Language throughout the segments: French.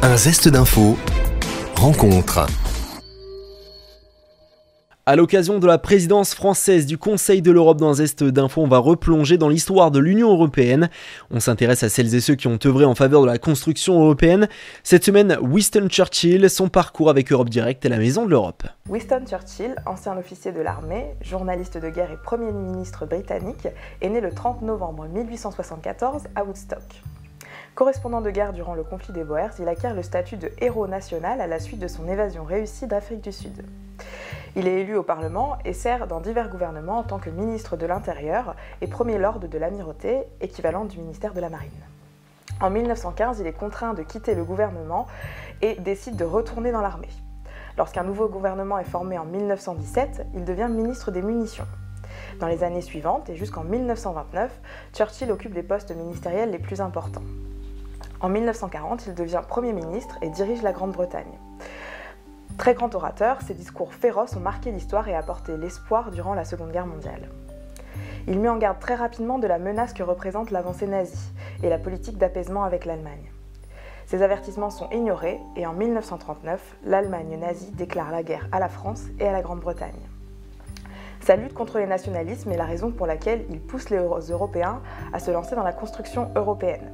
Un zeste d'info, rencontre. À l'occasion de la présidence française du Conseil de l'Europe dans un zeste d'info, on va replonger dans l'histoire de l'Union européenne. On s'intéresse à celles et ceux qui ont œuvré en faveur de la construction européenne. Cette semaine, Winston Churchill, son parcours avec Europe Direct et la Maison de l'Europe. Winston Churchill, ancien officier de l'armée, journaliste de guerre et Premier ministre britannique, est né le 30 novembre 1874 à Woodstock. Correspondant de guerre durant le conflit des Boers, il acquiert le statut de héros national à la suite de son évasion réussie d'Afrique du Sud. Il est élu au Parlement et sert dans divers gouvernements en tant que ministre de l'Intérieur et premier lord de l'Amirauté, équivalent du ministère de la Marine. En 1915, il est contraint de quitter le gouvernement et décide de retourner dans l'armée. Lorsqu'un nouveau gouvernement est formé en 1917, il devient ministre des Munitions. Dans les années suivantes et jusqu'en 1929, Churchill occupe les postes ministériels les plus importants. En 1940, il devient Premier ministre et dirige la Grande-Bretagne. Très grand orateur, ses discours féroces ont marqué l'histoire et apporté l'espoir durant la Seconde Guerre mondiale. Il met en garde très rapidement de la menace que représente l'avancée nazie et la politique d'apaisement avec l'Allemagne. Ces avertissements sont ignorés et en 1939, l'Allemagne nazie déclare la guerre à la France et à la Grande-Bretagne. Sa lutte contre les nationalismes est la raison pour laquelle il pousse les Européens à se lancer dans la construction européenne.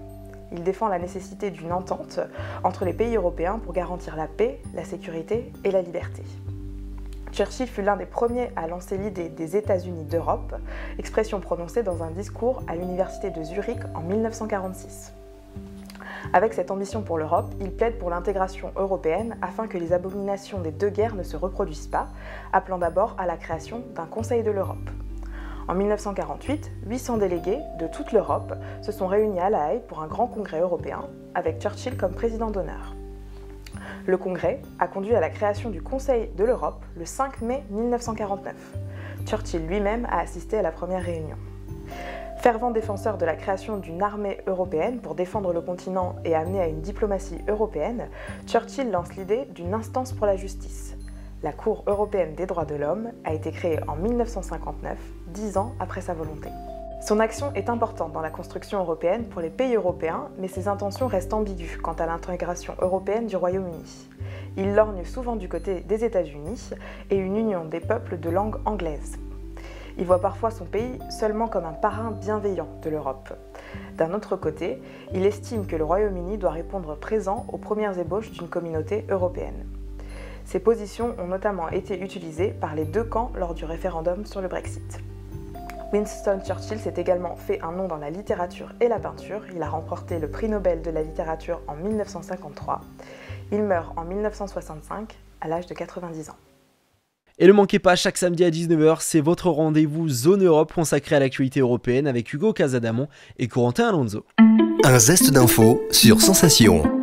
Il défend la nécessité d'une entente entre les pays européens pour garantir la paix, la sécurité et la liberté. Churchill fut l'un des premiers à lancer l'idée des États-Unis d'Europe, expression prononcée dans un discours à l'université de Zurich en 1946. Avec cette ambition pour l'Europe, il plaide pour l'intégration européenne afin que les abominations des deux guerres ne se reproduisent pas, appelant d'abord à la création d'un Conseil de l'Europe. En 1948, 800 délégués de toute l'Europe se sont réunis à La Haye pour un grand congrès européen, avec Churchill comme président d'honneur. Le congrès a conduit à la création du Conseil de l'Europe le 5 mai 1949. Churchill lui-même a assisté à la première réunion. Fervent défenseur de la création d'une armée européenne pour défendre le continent et amener à une diplomatie européenne, Churchill lance l'idée d'une instance pour la justice. La Cour européenne des droits de l'homme a été créée en 1959, 10 ans après sa volonté. Son action est importante dans la construction européenne pour les pays européens, mais ses intentions restent ambiguës quant à l'intégration européenne du Royaume-Uni. Il lorgne souvent du côté des États-Unis et une union des peuples de langue anglaise. Il voit parfois son pays seulement comme un parrain bienveillant de l'Europe. D'un autre côté, il estime que le Royaume-Uni doit répondre présent aux premières ébauches d'une communauté européenne. Ces positions ont notamment été utilisées par les deux camps lors du référendum sur le Brexit. Winston Churchill s'est également fait un nom dans la littérature et la peinture. Il a remporté le prix Nobel de la littérature en 1953. Il meurt en 1965 à l'âge de 90 ans. Et ne manquez pas, chaque samedi à 19h, c'est votre rendez-vous Zone Europe consacré à l'actualité européenne avec Hugo Casadamon et Corentin Alonso. Un zeste d'info sur Sensation.